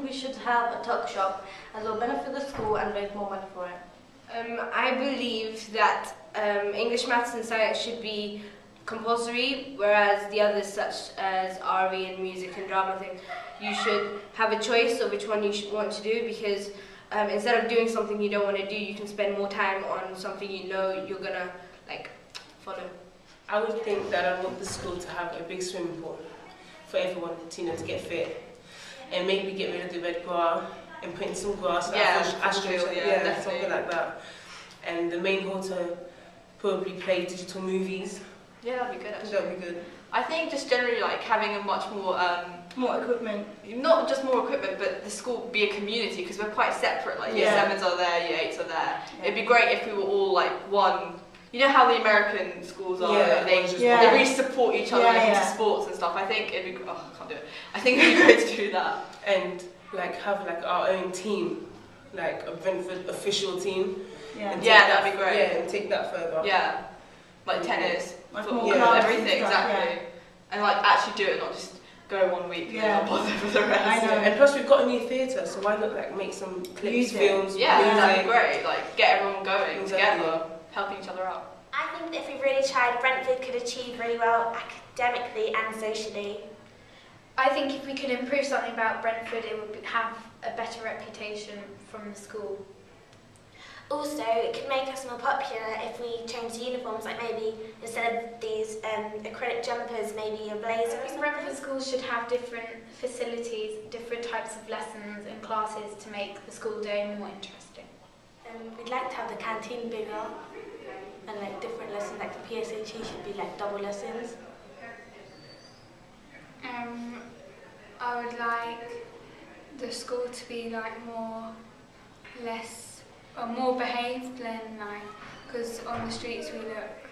we should have a tuck shop as will benefit the school and raise more money for it. I believe that English, Maths and Science should be compulsory, whereas the others such as RE and music and drama thing, you should have a choice of which one you should want to do, because instead of doing something you don't want to do, you can spend more time on something you know you're gonna follow. I would think that I want the school to have a big swimming pool for everyone to get fit, and maybe get rid of the red grass and put in some grass, something like that. And the main hall to probably play digital movies. Yeah, that'd be good actually. That'd be good. I think just generally having a much more more equipment. Not just more equipment, but the school be a community, because we're quite separate. Year 7s are there, year 8s are there. Yeah. It'd be great if we were all one. You know how the American schools are? They really support each other into sports and stuff. I think it'd be. Oh, I can't do it. I think it'd be great to do that. And have our own team, a Brentford official team. Yeah, that'd be great. Yeah, and take that further. Yeah, tennis, football, exactly. everything, exactly. And actually do it, not just go 1 week and not bother for the rest. I know. And plus we've got a new theatre, so why not make some clips, films? Yeah, that'd be great. Get everyone going together, helping each other out. I think that if we really tried, Brentford could achieve really well academically and socially. I think if we could improve something about Brentford, it would have a better reputation from the school. Also, it could make us more popular if we change the uniforms, maybe instead of these acrylic jumpers, maybe a blazer or something. Brentford schools should have different facilities, different types of lessons and classes to make the school day more interesting. We'd like to have the canteen bigger and different lessons, the PSHE should be double lessons. I would like the school to be more behaved than because on the streets we look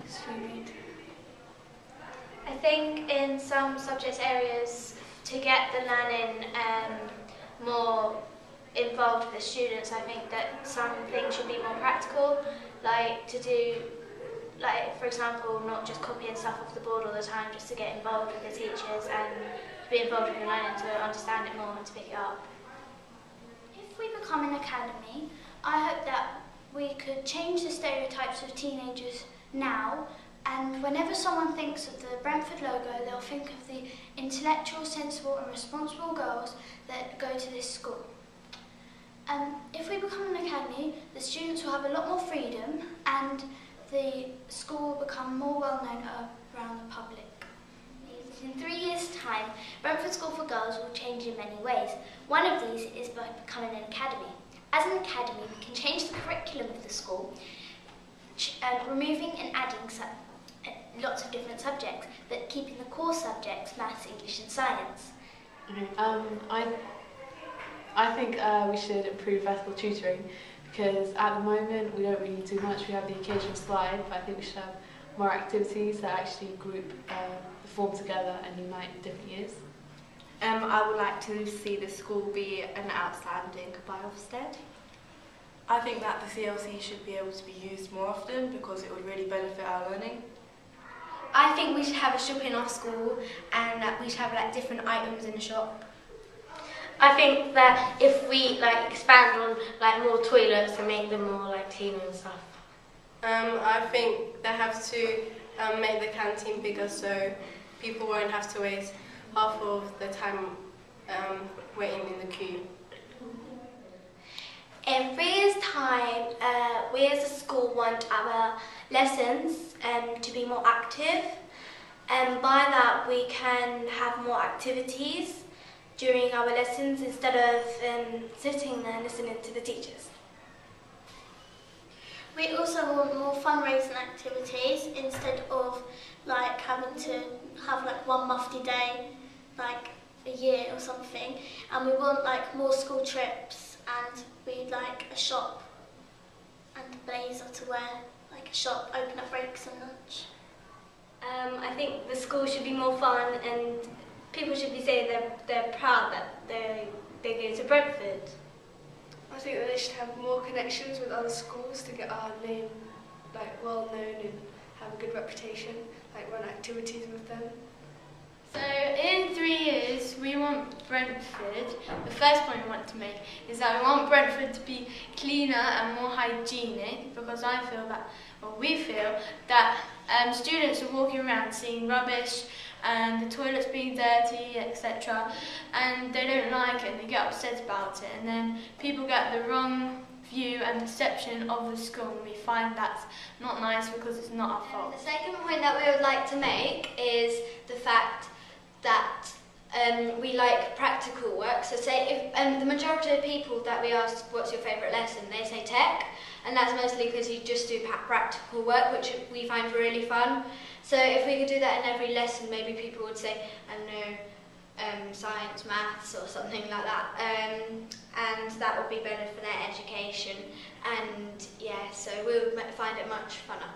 stupid. I think in some subject areas, to get the learning more involved with the students, I think that some things should be more practical, to do, for example, not just copying stuff off the board all the time, just to get involved with the teachers and to be involved with the learning, to understand it more and to pick it up. If we become an academy, I hope that we could change the stereotypes of teenagers now, and whenever someone thinks of the Brentford logo, they'll think of the intellectual, sensible and responsible girls that go to this school. If we become an academy, the students will have a lot more freedom and the school will become more well known around the public. In 3 years' time, Brentford School for Girls will change in many ways. One of these is by becoming an academy. As an academy, we can change the curriculum of the school, removing and adding lots of different subjects, but keeping the core subjects, maths, English and science. I think we should improve vertical tutoring, because at the moment we don't really do much. We have the occasional slide, but I think we should have more activities that actually group the form together and unite different years. I would like to see the school be an outstanding by Ofsted. I think that the CLC should be able to be used more often because it would really benefit our learning. I think we should have a shop in our school and that we should have different items in the shop. I think that if we expand on more toilets and make them more clean and stuff. I think they have to make the canteen bigger so people won't have to waste half of the time waiting in the queue. In 3 years' time, we as a school want our lessons to be more active, and by that we can have more activities during our lessons instead of sitting there listening to the teachers. We also want more fundraising activities instead of having to have one mufti day a year or something, and we want more school trips, and we'd like a shop and a blazer to wear, a shop, open up breaks and lunch. I think the school should be more fun and people should be saying they're proud that they go to Brentford. I think that they should have more connections with other schools to get our name well known and have a good reputation, run activities with them. So in Brentford, the first point we want to make is that we want Brentford to be cleaner and more hygienic, because I feel that, or we feel that students are walking around seeing rubbish and the toilets being dirty, etc. and they don't like it and they get upset about it, and then people get the wrong view and perception of the school, and we find that's not nice because it's not our fault. The second point that we would like to make is the fact that we like practical work. So say if the majority of people that we ask what's your favourite lesson, they say tech, and that's mostly because you just do practical work, which we find really fun. So if we could do that in every lesson, maybe people would say, I don't know, science, maths or something like that, and that would be better for their education, and yeah, so we would find it much funner.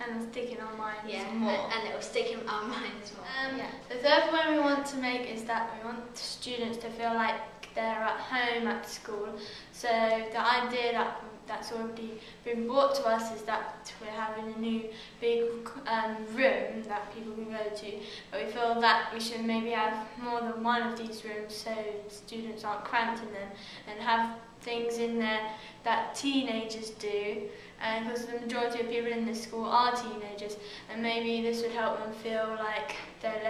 And it'll stick in our minds more. And it will stick in our minds more. The third point we want to make is that we want students to feel like they're at home at school. So the idea that's already been brought to us is that we're having a new big room that people can go to. But we feel that we should maybe have more than one of these rooms so students aren't cramped in them, and have things in there that teenagers do, because the majority of people in this school are teenagers, and maybe this would help them feel like that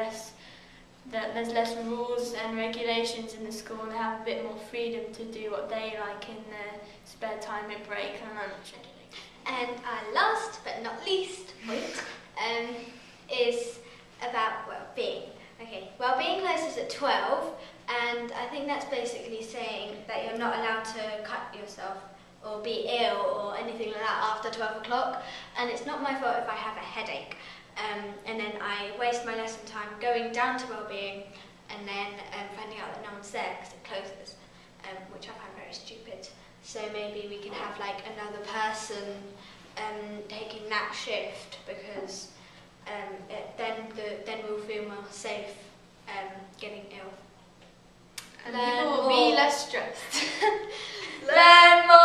there's less rules and regulations in the school, and they have a bit more freedom to do what they like in their spare time at break and lunch. And our last but not least point is about well-being. Okay, well-being closes at 12, and I think that's basically saying that you're not allowed to cut yourself or be ill or anything like that after 12 o'clock, and it's not my fault if I have a headache. And then I waste my lesson time going down to well-being and then finding out that no one's there because it closes, which I find very stupid. So maybe we can have like another person taking that shift, because then we'll feel more safe getting ill. And people will be less stressed. Learn more.